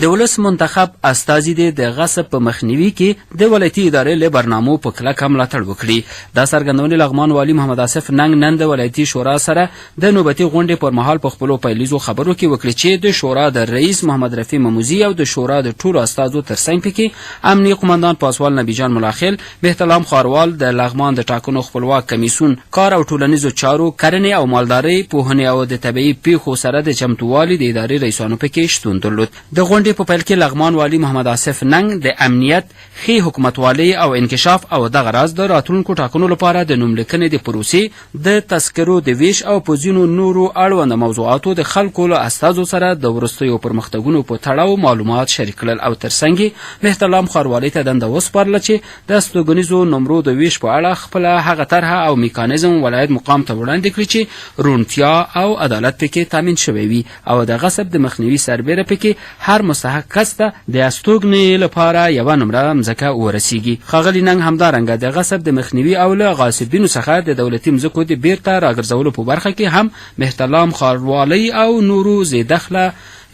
د ولس منتخب استازي دې د غصب په مخنیوي کې د ولایتي ادارې له برنامو په کلکه ملاتړ وکړي. دا څرګندونې لغمان والي محمد آصف ننګ نن د ولایتي شورا سره د نوبتي غونډې پر مهال په خپلو پیلیزو خبرو کې وکړي چې د شورا د رئیس محمد رفیع مموزي او د شورا د ټولو استازو ترڅنګ پکې امنیه قومندان پاسوال نبیجان ملاخیل، بهتلام خاروال، د لغمان د ټاکنو خپلواک کمیسیون، کار او ټولنیزو چارو، کرنې او مالدارۍ، پوهنې او د طبیعي پیښو سره د چمتووالي د ادارې رئیسانو پکې شتون درلود. د غونډې په پیل کې لغمان والي محمد آصف ننګ د امنیت، ښې حکومتوالۍ او انکشاف او دغه راز د راتلونکو ټاکنو لپاره د نوملیکنې د پروسې د تذکرو د ویش او په ځینو نورو اړونده موضوعاتو د خلکو له استازو سره د وروستیو پرمختګونو په تړاو معلومات شریک کړل او ترڅنګ یې بهتلام ښاروالۍ ته دنده وسپارله چې د استوګنیزو نمرو د ویش په اړه خپله هغه طرحه او میکانیزم ولایت مقام ته وړاندې کړي چې روڼتیا او عدالت پکې تامین شوی وي او د غصب د مخنیوي سربیره پکې هر مستحق کس ته د استوګنې لپاره یوه نمره مځکه ورسیږي. ښاغلي ننګ همدارنګه د غصب د مخنیوي او له غاصبینو څخه د دولتي مځکو د بیرته راګرځولو په برخه کې هم بهتلام ښاروالۍ او نورو زیدخله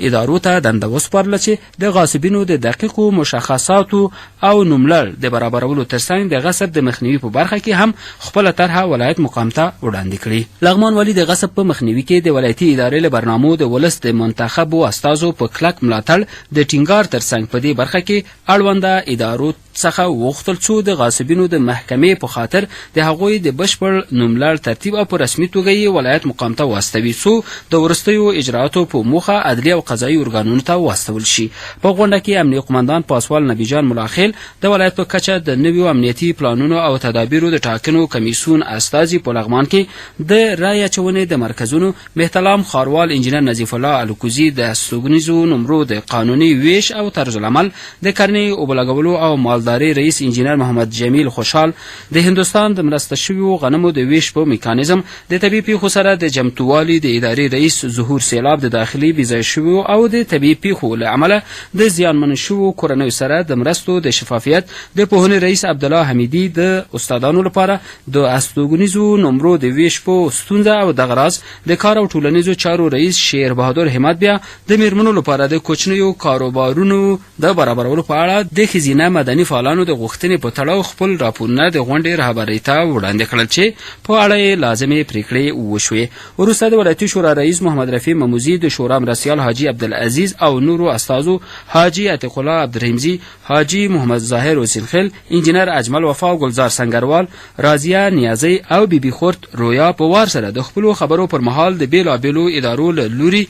ادارو ته دنده وسپارله چې د غاصبینو د دقیقو مشخصاتو او نوملړ د برابرولو ترڅنګ د غصب د مخنیوي په برخه کې هم خپله طرحه ولایت مقام ته وړاندې کړي. لغمان والي د غصب په مخنیوي کې د ولایتي ادارې له برنامو د ولس د منتخبو استازو په کلک ملاتړ د ټینګار ترڅنګ په دې برخه کې اړونده ادارو څخه وغوښتل څو د غاصبینو د محکمې په خاطر د هغوی د بشپړ نوملړ ترتیب او په رسمي توګه یې ولایت مقام ته واستوي څو د وروستیو اجرااتو په موخه عدلي او قضایي ارګانونو ته واستول شي. په غونډه کې امنیه قومندان پاسوال نبیجان ملاخیل، د ولایت په کچه د نویو امنیتي پلانونو او تدابیرو د ټاکنو کمیسیون استازي په لغمان کې د رای اچونې د مرکزونو، بهتلام ښاروال انجینر نظیف الله الکوزي د استوګنیزو نمرو د قانوني ویش او طرز العمل، د کرنې اوبه لګولو او مالدارۍ رئیس انجینر محمد جمیل خوشحال، د هندوستان د مرسته شویو غنمو د ویش په میکانیزم، د طبیعي پیښو سره د جمتووالي د ادارې رئیس ظهور سیلاب، د داخلي بېځای شویو او د طبیعي پیښو له امله د زیانمنو شویو کورنیو سره د مرستو د شفافیت، د پوهنې رئیس عبدالله حمیدي د استادانو لپاره د استوګنیزو نمرو د ویش په ستونزه او دغه راز د کار او ټولنیزو چارو رئیس شیر بهادر همت بیا د میرمنو لپاره د کوچنیو کاروبارونو د برابرولو په اړه د ښځینه مدني فعالانو د غوښتنې په تړاو خپل راپورونه د غونډې رهبرۍ ته وړاندې کړل چې په اړه یې لازمې پریکړې وشوې. وروسته د ولایتي شورا رئیس محمد رفیع مموزي، د شورا مرستیال حاجي عبدالعزیز او نورو استازو حاجي عتیق الله عبدالرحیمزي، حاجي محمد ظاهر حسینخیل، انجینر اجمل وفا او ګلزار سنگروال، رازیه نیازی او بیبي خورت رویا په وار سره د خپلو خبرو پر مهال د بیلابیلو ادارو له لوري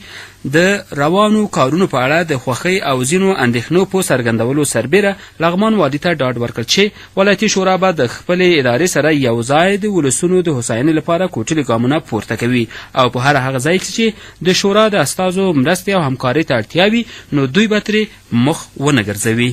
د روانو کارونو په اړه د خوښۍ او ځینو اندېښنو په څرګندولو سربیره لغمان والي ته ډاډ ورکړ چې ولایتي شورا به د خپلې ادارې سره یو ځای د ولسونو د هوساینې لپاره کوچني ګامونه پورته کوي او په هغه ځای کې چې د شورا د استازو مرستې او همکارۍ ته اړتیا وي نو دوی به ترې مخ ونه ګرځوي.